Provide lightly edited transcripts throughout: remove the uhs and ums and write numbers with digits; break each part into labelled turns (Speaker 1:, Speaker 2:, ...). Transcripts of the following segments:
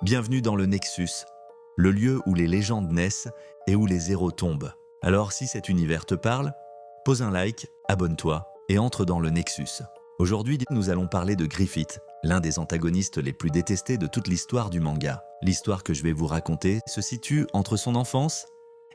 Speaker 1: Bienvenue dans le Nexus, le lieu où les légendes naissent et où les héros tombent. Alors si cet univers te parle, pose un like, abonne-toi et entre dans le Nexus. Aujourd'hui, nous allons parler de Griffith, l'un des antagonistes les plus détestés de toute l'histoire du manga. L'histoire que je vais vous raconter se situe entre son enfance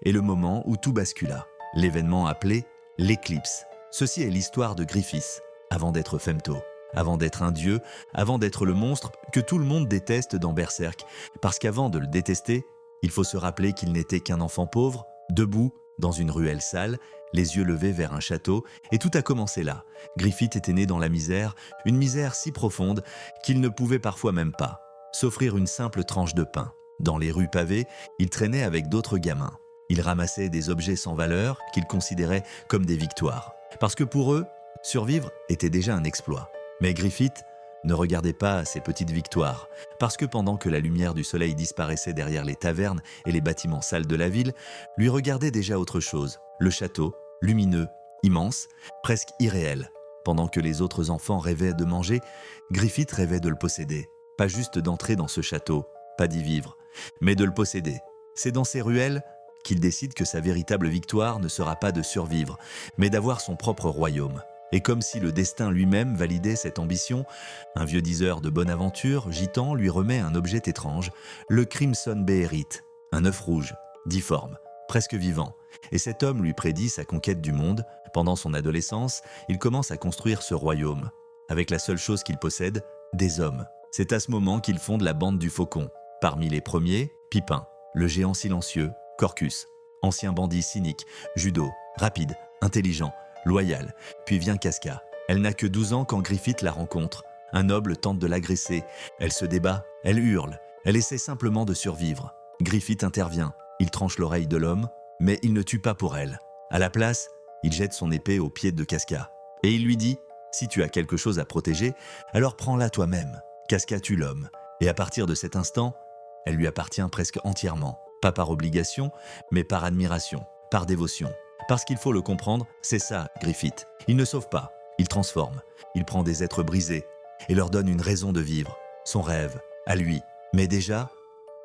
Speaker 1: et le moment où tout bascula. L'événement appelé l'éclipse. Ceci est l'histoire de Griffith, avant d'être Femto. Avant d'être un dieu, avant d'être le monstre que tout le monde déteste dans Berserk. Parce qu'avant de le détester, il faut se rappeler qu'il n'était qu'un enfant pauvre, debout, dans une ruelle sale, les yeux levés vers un château, et tout a commencé là. Griffith était né dans la misère, une misère si profonde qu'il ne pouvait parfois même pas s'offrir une simple tranche de pain. Dans les rues pavées, il traînait avec d'autres gamins. Il ramassait des objets sans valeur qu'il considérait comme des victoires. Parce que pour eux, survivre était déjà un exploit. Mais Griffith ne regardait pas ces petites victoires, parce que pendant que la lumière du soleil disparaissait derrière les tavernes et les bâtiments sales de la ville, lui regardait déjà autre chose, le château, lumineux, immense, presque irréel. Pendant que les autres enfants rêvaient de manger, Griffith rêvait de le posséder. Pas juste d'entrer dans ce château, pas d'y vivre, mais de le posséder. C'est dans ces ruelles qu'il décide que sa véritable victoire ne sera pas de survivre, mais d'avoir son propre royaume. Et comme si le destin lui-même validait cette ambition, un vieux diseur de bonne aventure, gitan, lui remet un objet étrange, le Crimson Beherit, un œuf rouge, difforme, presque vivant. Et cet homme lui prédit sa conquête du monde. Pendant son adolescence, il commence à construire ce royaume, avec la seule chose qu'il possède, des hommes. C'est à ce moment qu'il fonde la bande du Faucon. Parmi les premiers, Pipin, le géant silencieux, Corcus, ancien bandit cynique, judo, rapide, intelligent, loyal, puis vient Casca. Elle n'a que 12 ans quand Griffith la rencontre. Un noble tente de l'agresser. Elle se débat, elle hurle. Elle essaie simplement de survivre. Griffith intervient. Il tranche l'oreille de l'homme, mais il ne tue pas pour elle. À la place, il jette son épée aux pieds de Casca. Et il lui dit « Si tu as quelque chose à protéger, alors prends-la toi-même. » Casca tue l'homme. Et à partir de cet instant, elle lui appartient presque entièrement. Pas par obligation, mais par admiration, par dévotion. Parce qu'il faut le comprendre, c'est ça, Griffith. Il ne sauve pas, il transforme. Il prend des êtres brisés et leur donne une raison de vivre, son rêve, à lui. Mais déjà,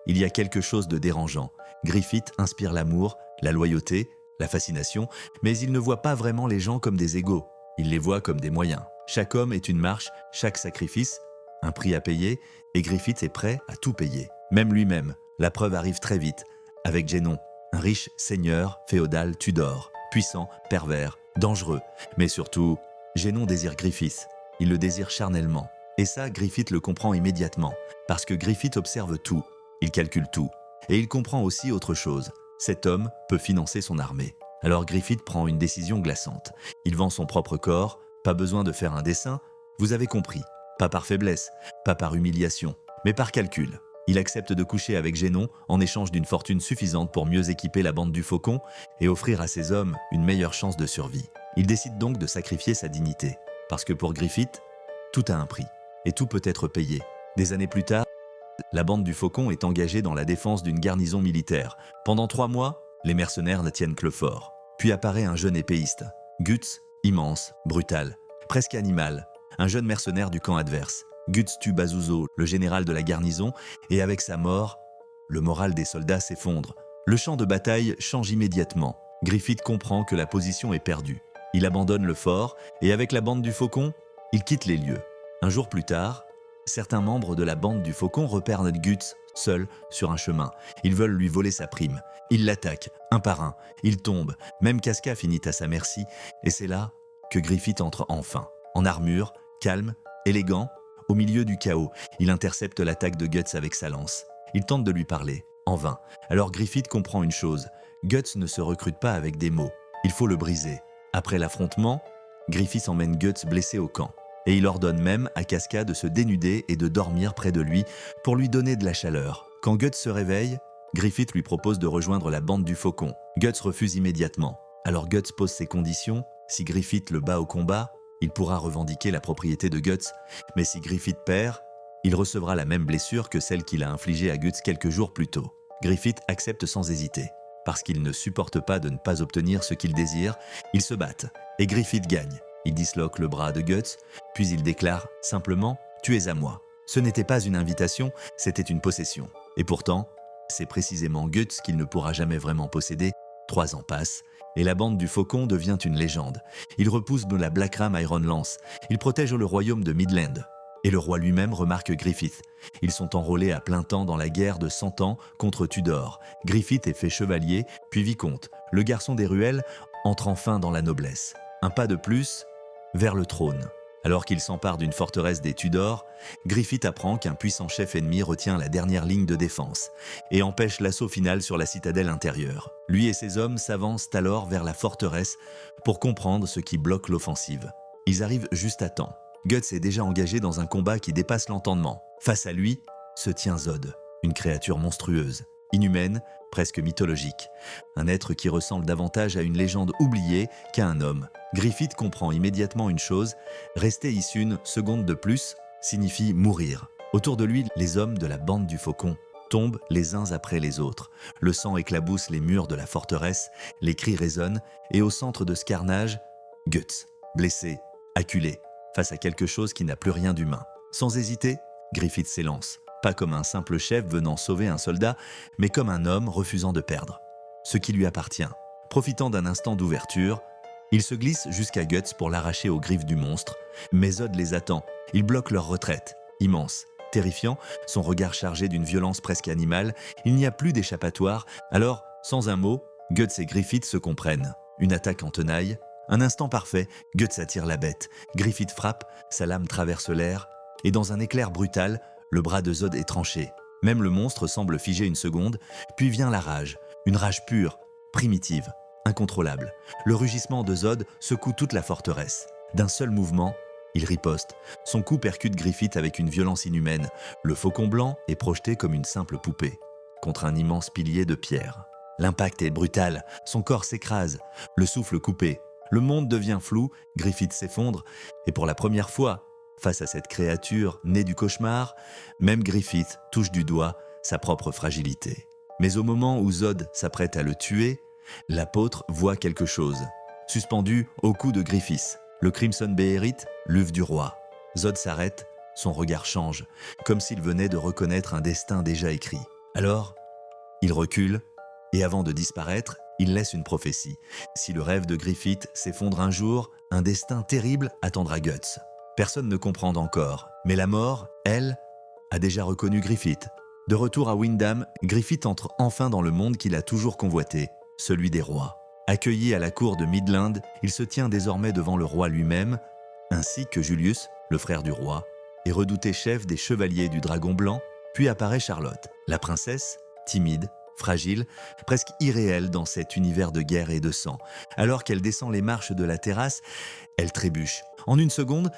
Speaker 1: il y a quelque chose de dérangeant. Griffith inspire l'amour, la loyauté, la fascination, mais il ne voit pas vraiment les gens comme des égaux. Il les voit comme des moyens. Chaque homme est une marche, chaque sacrifice, un prix à payer, et Griffith est prêt à tout payer. Même lui-même, la preuve arrive très vite, avec Génon, un riche seigneur féodal Tudor, puissant, pervers, dangereux. Mais surtout, Génon désire Griffith. Il le désire charnellement. Et ça, Griffith le comprend immédiatement, parce que Griffith observe tout, il calcule tout. Et il comprend aussi autre chose. Cet homme peut financer son armée. Alors Griffith prend une décision glaçante. Il vend son propre corps, pas besoin de faire un dessin, vous avez compris. Pas par faiblesse, pas par humiliation, mais par calcul. Il accepte de coucher avec Génon en échange d'une fortune suffisante pour mieux équiper la bande du Faucon et offrir à ses hommes une meilleure chance de survie. Il décide donc de sacrifier sa dignité. Parce que pour Griffith, tout a un prix. Et tout peut être payé. Des années plus tard, la bande du Faucon est engagée dans la défense d'une garnison militaire. Pendant 3 mois, les mercenaires ne tiennent que le fort. Puis apparaît un jeune épéiste. Guts, immense, brutal, presque animal. Un jeune mercenaire du camp adverse. Guts tue Bazuzo, le général de la garnison, et avec sa mort, le moral des soldats s'effondre. Le champ de bataille change immédiatement. Griffith comprend que la position est perdue. Il abandonne le fort, et avec la bande du Faucon, il quitte les lieux. Un jour plus tard, certains membres de la bande du Faucon repèrent Guts seul sur un chemin. Ils veulent lui voler sa prime. Ils l'attaquent, un par un. Il tombe. Même Casca finit à sa merci, et c'est là que Griffith entre enfin. En armure, calme, élégant, au milieu du chaos, il intercepte l'attaque de Guts avec sa lance. Il tente de lui parler, en vain. Alors Griffith comprend une chose, Guts ne se recrute pas avec des mots, il faut le briser. Après l'affrontement, Griffith emmène Guts blessé au camp. Et il ordonne même à Casca de se dénuder et de dormir près de lui pour lui donner de la chaleur. Quand Guts se réveille, Griffith lui propose de rejoindre la bande du Faucon. Guts refuse immédiatement. Alors Guts pose ses conditions, si Griffith le bat au combat, il pourra revendiquer la propriété de Guts, mais si Griffith perd, il recevra la même blessure que celle qu'il a infligée à Guts quelques jours plus tôt. Griffith accepte sans hésiter. Parce qu'il ne supporte pas de ne pas obtenir ce qu'il désire, ils se battent, et Griffith gagne. Il disloque le bras de Guts, puis il déclare simplement « Tu es à moi ». Ce n'était pas une invitation, c'était une possession. Et pourtant, c'est précisément Guts qu'il ne pourra jamais vraiment posséder. 3 ans passent, et la bande du Faucon devient une légende. Il repousse la Black Ram Iron Lance, il protège le royaume de Midland. Et le roi lui-même remarque Griffith. Ils sont enrôlés à plein temps dans la guerre de 100 ans contre Tudor. Griffith est fait chevalier, puis vicomte. Le garçon des ruelles entre enfin dans la noblesse. Un pas de plus vers le trône. Alors qu'il s'empare d'une forteresse des Tudors, Griffith apprend qu'un puissant chef ennemi retient la dernière ligne de défense et empêche l'assaut final sur la citadelle intérieure. Lui et ses hommes s'avancent alors vers la forteresse pour comprendre ce qui bloque l'offensive. Ils arrivent juste à temps. Guts est déjà engagé dans un combat qui dépasse l'entendement. Face à lui se tient Zod, une créature monstrueuse, inhumaine, presque mythologique. Un être qui ressemble davantage à une légende oubliée qu'à un homme. Griffith comprend immédiatement une chose, rester ici une seconde de plus signifie mourir. Autour de lui, les hommes de la bande du Faucon tombent les uns après les autres. Le sang éclabousse les murs de la forteresse, les cris résonnent, et au centre de ce carnage, Guts, blessé, acculé, face à quelque chose qui n'a plus rien d'humain. Sans hésiter, Griffith s'élance, pas comme un simple chef venant sauver un soldat, mais comme un homme refusant de perdre ce qui lui appartient. Profitant d'un instant d'ouverture, il se glisse jusqu'à Guts pour l'arracher aux griffes du monstre, mais Zod les attend. Il bloque leur retraite. Immense, terrifiant, son regard chargé d'une violence presque animale, il n'y a plus d'échappatoire. Alors, sans un mot, Guts et Griffith se comprennent. Une attaque en tenaille. Un instant parfait, Guts attire la bête. Griffith frappe, sa lame traverse l'air, et dans un éclair brutal, le bras de Zod est tranché. Même le monstre semble figé une seconde, puis vient la rage. Une rage pure, primitive, incontrôlable. Le rugissement de Zod secoue toute la forteresse. D'un seul mouvement, il riposte. Son coup percute Griffith avec une violence inhumaine. Le Faucon blanc est projeté comme une simple poupée, contre un immense pilier de pierre. L'impact est brutal, son corps s'écrase, le souffle coupé. Le monde devient flou, Griffith s'effondre, et pour la première fois, face à cette créature née du cauchemar, même Griffith touche du doigt sa propre fragilité. Mais au moment où Zod s'apprête à le tuer, l'apôtre voit quelque chose. Suspendu au cou de Griffith, le Crimson Beherit, l'uve du roi. Zod s'arrête, son regard change, comme s'il venait de reconnaître un destin déjà écrit. Alors, il recule, et avant de disparaître, il laisse une prophétie. Si le rêve de Griffith s'effondre un jour, un destin terrible attendra Guts. Personne ne comprend encore, mais la mort, elle, a déjà reconnu Griffith. De retour à Windham, Griffith entre enfin dans le monde qu'il a toujours convoité, celui des rois. Accueilli à la cour de Midland, il se tient désormais devant le roi lui-même, ainsi que Julius, le frère du roi, et redouté chef des chevaliers du Dragon Blanc, puis apparaît Charlotte, la princesse, timide, fragile, presque irréelle dans cet univers de guerre et de sang. Alors qu'elle descend les marches de la terrasse, elle trébuche. En une seconde,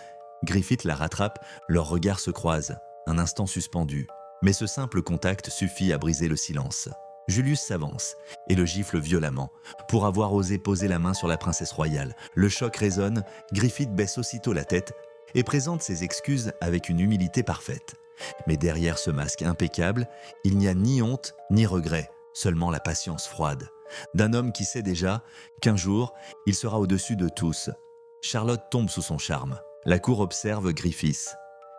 Speaker 1: Griffith la rattrape, leurs regards se croisent, un instant suspendu. Mais ce simple contact suffit à briser le silence. Julius s'avance et le gifle violemment pour avoir osé poser la main sur la princesse royale. Le choc résonne, Griffith baisse aussitôt la tête et présente ses excuses avec une humilité parfaite. Mais derrière ce masque impeccable, il n'y a ni honte ni regret, seulement la patience froide d'un homme qui sait déjà qu'un jour, il sera au-dessus de tous. Charlotte tombe sous son charme. La cour observe Griffith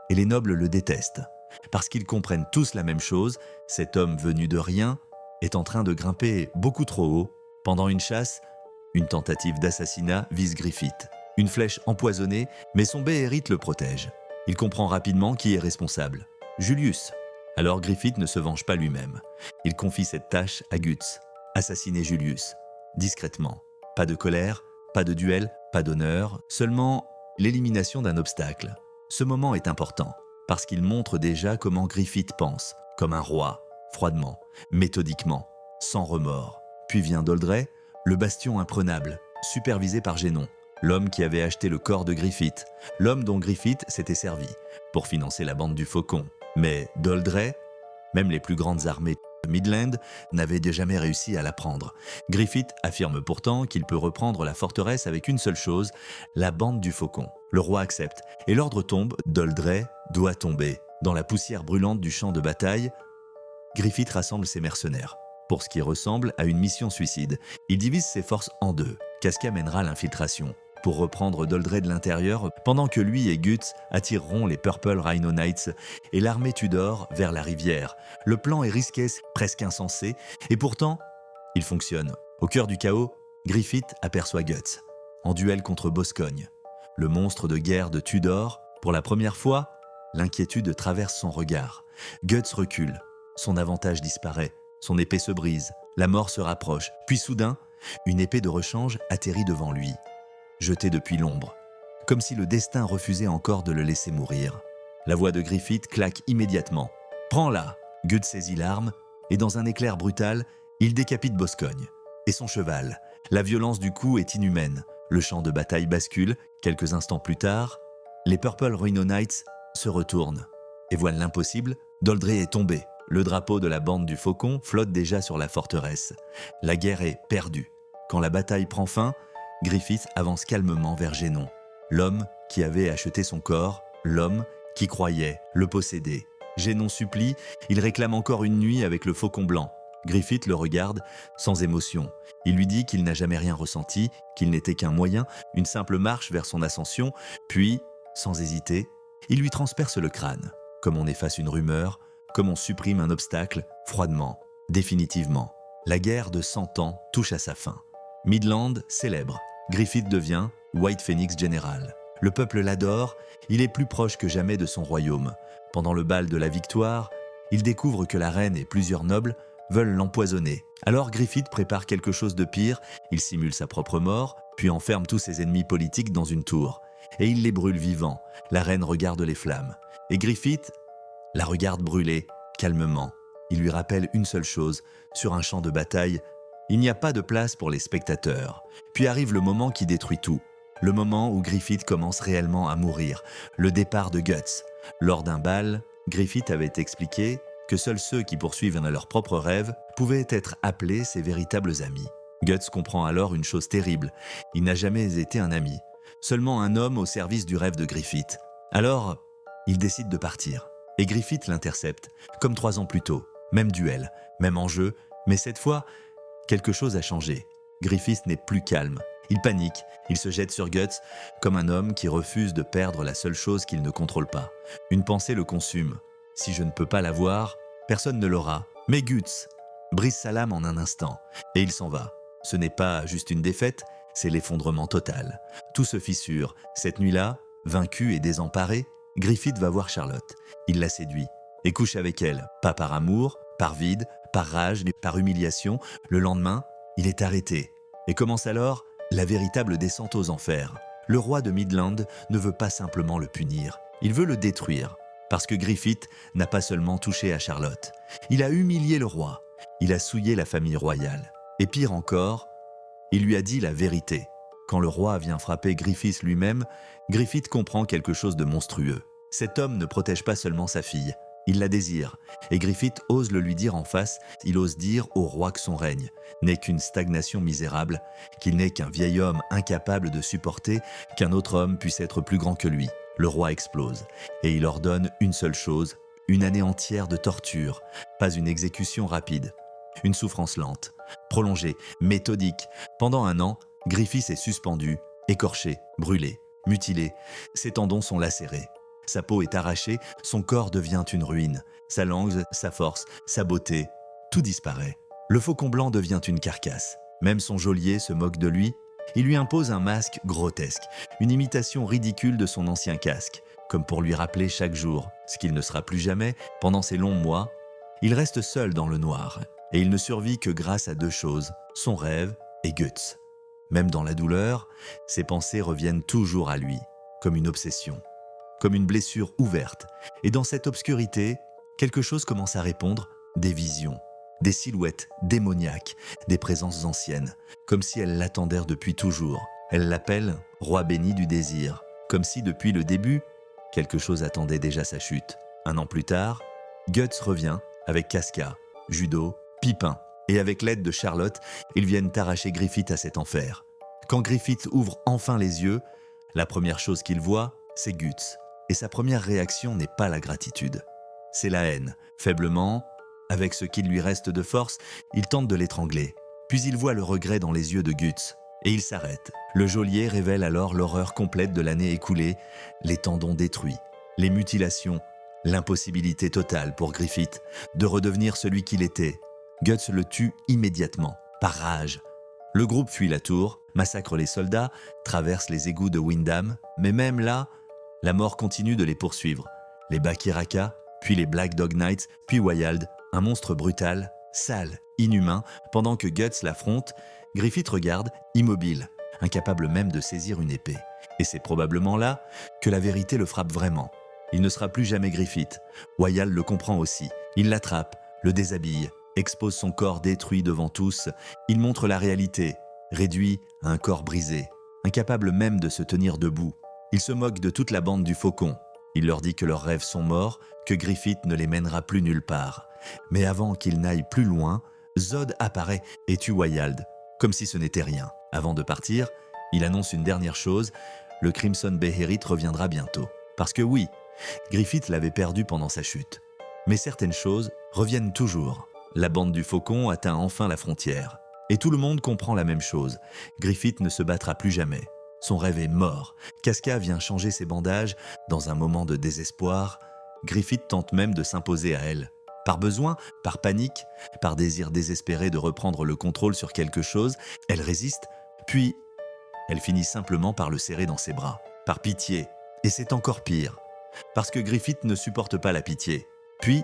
Speaker 1: et les nobles le détestent. Parce qu'ils comprennent tous la même chose, cet homme venu de rien est en train de grimper beaucoup trop haut. Pendant une chasse, une tentative d'assassinat vise Griffith. Une flèche empoisonnée, mais son Beherit le protège. Il comprend rapidement qui est responsable. Julius. Alors Griffith ne se venge pas lui-même. Il confie cette tâche à Guts. Assassiner Julius. Discrètement. Pas de colère, pas de duel, pas d'honneur, seulement l'élimination d'un obstacle. Ce moment est important. Parce qu'il montre déjà comment Griffith pense, comme un roi, froidement, méthodiquement, sans remords. Puis vient Doldrey, le bastion imprenable, supervisé par Génon, l'homme qui avait acheté le corps de Griffith, l'homme dont Griffith s'était servi pour financer la bande du Faucon. Mais Doldrey, même les plus grandes armées de Midland, n'avaient jamais réussi à la prendre. Griffith affirme pourtant qu'il peut reprendre la forteresse avec une seule chose, la bande du Faucon. Le roi accepte, et l'ordre tombe, Doldrey doit tomber. Dans la poussière brûlante du champ de bataille, Griffith rassemble ses mercenaires. Pour ce qui ressemble à une mission suicide, il divise ses forces en deux. Casca mènera l'infiltration. pour reprendre Doldrey de l'intérieur, pendant que lui et Guts attireront les Purple Rhino Knights et l'armée Tudor vers la rivière. Le plan est risqué, presque insensé, et pourtant, il fonctionne. Au cœur du chaos, Griffith aperçoit Guts, en duel contre Boscogne. Le monstre de guerre de Tudor, pour la première fois, l'inquiétude traverse son regard. Guts recule, son avantage disparaît, son épée se brise, la mort se rapproche, puis soudain, une épée de rechange atterrit devant lui, jetée depuis l'ombre, comme si le destin refusait encore de le laisser mourir. La voix de Griffith claque immédiatement. « Prends-la !» Guts saisit l'arme, et dans un éclair brutal, il décapite Boscogne. Et son cheval. La violence du coup est inhumaine. Le champ de bataille bascule. Quelques instants plus tard, les Purple Rhino Knights se retournent. Et voient l'impossible, Doldrey est tombé. Le drapeau de la bande du Faucon flotte déjà sur la forteresse. La guerre est perdue. Quand la bataille prend fin, Griffith avance calmement vers Génon. L'homme qui avait acheté son corps, l'homme qui croyait le posséder. Génon supplie, il réclame encore une nuit avec le Faucon blanc. Griffith le regarde sans émotion. Il lui dit qu'il n'a jamais rien ressenti, qu'il n'était qu'un moyen, une simple marche vers son ascension, puis, sans hésiter, il lui transperce le crâne, comme on efface une rumeur, comme on supprime un obstacle, froidement, définitivement. La guerre de 100 ans touche à sa fin. Midland célèbre. Griffith devient White Phoenix General. Le peuple l'adore, il est plus proche que jamais de son royaume. Pendant le bal de la victoire, il découvre que la reine et plusieurs nobles veulent l'empoisonner. Alors Griffith prépare quelque chose de pire, il simule sa propre mort, puis enferme tous ses ennemis politiques dans une tour. Et il les brûle vivants. La reine regarde les flammes. Et Griffith la regarde brûler, calmement. Il lui rappelle une seule chose, sur un champ de bataille, il n'y a pas de place pour les spectateurs. Puis arrive le moment qui détruit tout. Le moment où Griffith commence réellement à mourir. Le départ de Guts. Lors d'un bal, Griffith avait expliqué que seuls ceux qui poursuivent leurs propres rêves pouvaient être appelés ses véritables amis. Guts comprend alors une chose terrible. Il n'a jamais été un ami. Seulement un homme au service du rêve de Griffith. Alors, il décide de partir. Et Griffith l'intercepte, comme 3 ans plus tôt. Même duel, même enjeu, mais cette fois, quelque chose a changé. Griffith n'est plus calme. Il panique, il se jette sur Guts comme un homme qui refuse de perdre la seule chose qu'il ne contrôle pas. Une pensée le consume. Si je ne peux pas l'avoir, personne ne l'aura. Mais Guts brise sa lame en un instant, et il s'en va. Ce n'est pas juste une défaite, c'est l'effondrement total. Tout se fissure. Cette nuit-là, vaincu et désemparé, Griffith va voir Charlotte. Il la séduit et couche avec elle, pas par amour, par vide, par rage, par humiliation. Le lendemain, il est arrêté. Et commence alors la véritable descente aux enfers. Le roi de Midland ne veut pas simplement le punir, il veut le détruire. Parce que Griffith n'a pas seulement touché à Charlotte. Il a humilié le roi, il a souillé la famille royale. Et pire encore, il lui a dit la vérité. Quand le roi vient frapper Griffith lui-même, Griffith comprend quelque chose de monstrueux. Cet homme ne protège pas seulement sa fille, il la désire. Et Griffith ose le lui dire en face, il ose dire au roi que son règne n'est qu'une stagnation misérable, qu'il n'est qu'un vieil homme incapable de supporter qu'un autre homme puisse être plus grand que lui. Le roi explose, et il ordonne une seule chose, une année entière de torture, pas une exécution rapide. Une souffrance lente, prolongée, méthodique. Pendant 1 an, Griffith est suspendu, écorché, brûlé, mutilé. Ses tendons sont lacérés. Sa peau est arrachée, son corps devient une ruine. Sa langue, sa force, sa beauté, tout disparaît. Le Faucon blanc devient une carcasse. Même son geôlier se moque de lui. Il lui impose un masque grotesque, une imitation ridicule de son ancien casque, comme pour lui rappeler chaque jour ce qu'il ne sera plus jamais. Pendant ces longs mois, il reste seul dans le noir. Et il ne survit que grâce à 2 choses, son rêve et Guts. Même dans la douleur, ses pensées reviennent toujours à lui, comme une obsession, comme une blessure ouverte. Et dans cette obscurité, quelque chose commence à répondre, des visions, des silhouettes démoniaques, des présences anciennes, comme si elles l'attendèrent depuis toujours. Elle l'appelle « roi béni du désir », comme si depuis le début, quelque chose attendait déjà sa chute. 1 an plus tard, Guts revient avec Casca, Judo, Pipin, et avec l'aide de Charlotte, ils viennent arracher Griffith à cet enfer. Quand Griffith ouvre enfin les yeux, la première chose qu'il voit, c'est Guts. Et sa première réaction n'est pas la gratitude. C'est la haine. Faiblement, avec ce qu'il lui reste de force, il tente de l'étrangler. Puis il voit le regret dans les yeux de Guts. et il s'arrête. Le geôlier révèle alors l'horreur complète de l'année écoulée, les tendons détruits, les mutilations, l'impossibilité totale pour Griffith de redevenir celui qu'il était. Guts le tue immédiatement, par rage. Le groupe fuit la tour, massacre les soldats, traverse les égouts de Windham, mais même là, la mort continue de les poursuivre. Les Bakiraka, puis les Black Dog Knights, puis Wyald, un monstre brutal, sale, inhumain, pendant que Guts l'affronte, Griffith regarde, immobile, incapable même de saisir une épée. Et c'est probablement là que la vérité le frappe vraiment. Il ne sera plus jamais Griffith. Wyald le comprend aussi. Il l'attrape, le déshabille, expose son corps détruit devant tous. Il montre la réalité, réduit à un corps brisé, incapable même de se tenir debout. Il se moque de toute la bande du Faucon. Il leur dit que leurs rêves sont morts, que Griffith ne les mènera plus nulle part. Mais avant qu'il n'aille plus loin, Zod apparaît et tue Wyald, comme si ce n'était rien. Avant de partir, il annonce une dernière chose, le Crimson Beherit reviendra bientôt. Parce que oui, Griffith l'avait perdu pendant sa chute. Mais certaines choses reviennent toujours. La bande du Faucon atteint enfin la frontière. Et tout le monde comprend la même chose. Griffith ne se battra plus jamais. Son rêve est mort. Casca vient changer ses bandages. Dans un moment de désespoir, Griffith tente même de s'imposer à elle. Par besoin, par panique, par désir désespéré de reprendre le contrôle sur quelque chose, elle résiste, puis elle finit simplement par le serrer dans ses bras. Par pitié. Et c'est encore pire. Parce que Griffith ne supporte pas la pitié. Puis,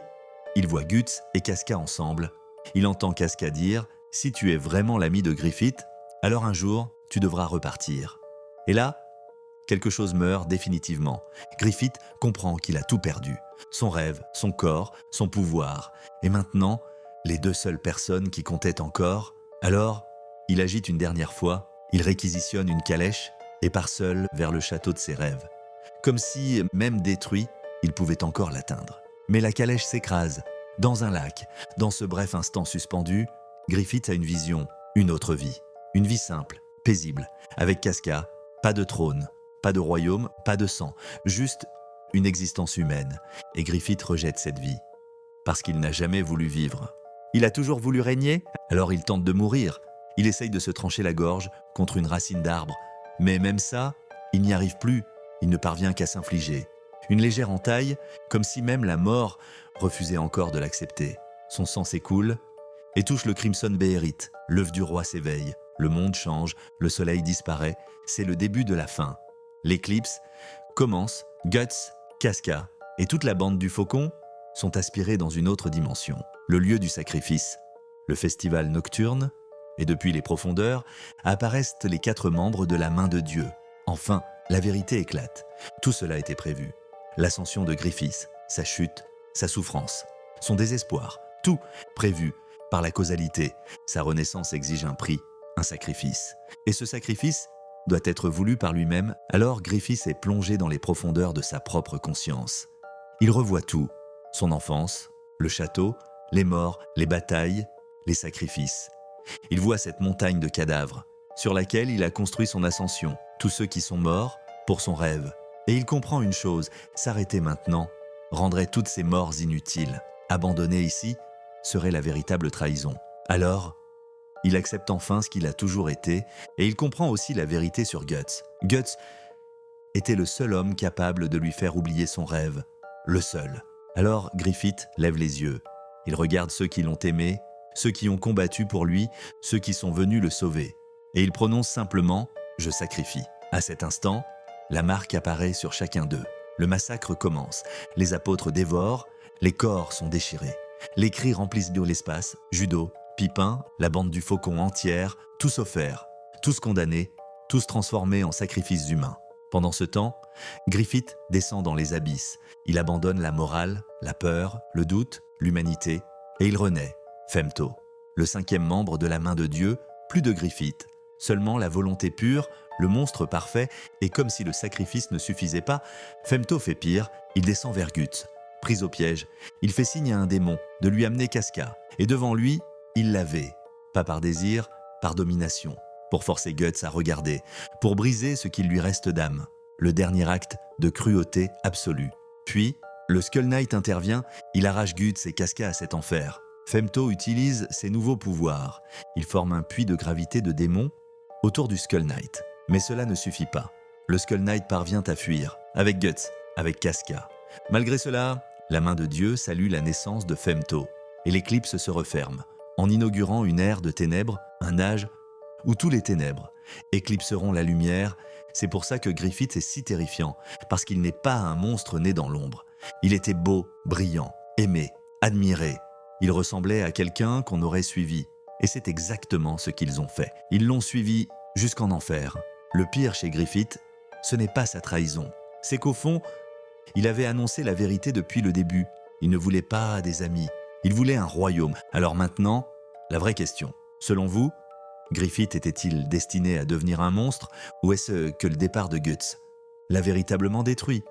Speaker 1: il voit Guts et Casca ensemble. Il entend Casca dire « Si tu es vraiment l'ami de Griffith, alors un jour, tu devras repartir. » Et là, quelque chose meurt définitivement. Griffith comprend qu'il a tout perdu. Son rêve, son corps, son pouvoir. Et maintenant, les deux seules personnes qui comptaient encore. Alors, il agite une dernière fois, il réquisitionne une calèche et part seul vers le château de ses rêves. Comme si, même détruit, il pouvait encore l'atteindre. Mais la calèche s'écrase. Dans un lac, dans ce bref instant suspendu, Griffith a une vision, une autre vie. Une vie simple, paisible, avec Casca, pas de trône, pas de royaume, pas de sang, juste une existence humaine. Et Griffith rejette cette vie, parce qu'il n'a jamais voulu vivre. Il a toujours voulu régner, alors il tente de mourir. Il essaye de se trancher la gorge contre une racine d'arbre. Mais même ça, il n'y arrive plus, il ne parvient qu'à s'infliger. Une légère entaille, comme si même la mort refusait encore de l'accepter. Son sang s'écoule et touche le Crimson Beherit. L'œuf du roi s'éveille, le monde change, le soleil disparaît. C'est le début de la fin. L'éclipse commence, Guts, Casca et toute la bande du Faucon sont aspirés dans une autre dimension, le lieu du sacrifice, le festival nocturne, et depuis les profondeurs apparaissent les 4 membres de la main de Dieu. Enfin, la vérité éclate. Tout cela était prévu. L'ascension de Griffith, sa chute, sa souffrance, son désespoir, tout prévu par la causalité. Sa renaissance exige un prix, un sacrifice. Et ce sacrifice doit être voulu par lui-même, alors Griffith est plongé dans les profondeurs de sa propre conscience. Il revoit tout, son enfance, le château, les morts, les batailles, les sacrifices. Il voit cette montagne de cadavres, sur laquelle il a construit son ascension, tous ceux qui sont morts pour son rêve. Et il comprend une chose, s'arrêter maintenant rendrait toutes ces morts inutiles. Abandonner ici serait la véritable trahison. Alors, il accepte enfin ce qu'il a toujours été et il comprend aussi la vérité sur Guts. Guts était le seul homme capable de lui faire oublier son rêve. Le seul. Alors Griffith lève les yeux. Il regarde ceux qui l'ont aimé, ceux qui ont combattu pour lui, ceux qui sont venus le sauver. Et il prononce simplement « Je sacrifie ». À cet instant, la marque apparaît sur chacun d'eux. Le massacre commence. Les apôtres dévorent, les corps sont déchirés. Les cris remplissent l'espace. Judo, Pipin, la bande du Faucon entière, tous offerts, tous condamnés, tous transformés en sacrifices humains. Pendant ce temps, Griffith descend dans les abysses. Il abandonne la morale, la peur, le doute, l'humanité, et il renaît, Femto, le 5e membre de la main de Dieu, plus de Griffith, seulement la volonté pure, le monstre parfait, et comme si le sacrifice ne suffisait pas, Femto fait pire, il descend vers Guts. Pris au piège, il fait signe à un démon de lui amener Casca, et devant lui, il l'avait, pas par désir, par domination, pour forcer Guts à regarder, pour briser ce qu'il lui reste d'âme, le dernier acte de cruauté absolue. Puis, le Skull Knight intervient, il arrache Guts et Casca à cet enfer. Femto utilise ses nouveaux pouvoirs. Il forme un puits de gravité de démon autour du Skull Knight. Mais cela ne suffit pas. Le Skull Knight parvient à fuir, avec Guts, avec Casca. Malgré cela, la main de Dieu salue la naissance de Femto, et l'éclipse se referme, en inaugurant une ère de ténèbres, un âge où tous les ténèbres éclipseront la lumière. C'est pour ça que Griffith est si terrifiant, parce qu'il n'est pas un monstre né dans l'ombre. Il était beau, brillant, aimé, admiré. Il ressemblait à quelqu'un qu'on aurait suivi. Et c'est exactement ce qu'ils ont fait. Ils l'ont suivi jusqu'en enfer. Le pire chez Griffith, ce n'est pas sa trahison. C'est qu'au fond, il avait annoncé la vérité depuis le début. Il ne voulait pas des amis. Il voulait un royaume. Alors maintenant, la vraie question. Selon vous, Griffith était-il destiné à devenir un monstre ou est-ce que le départ de Guts l'a véritablement détruit ?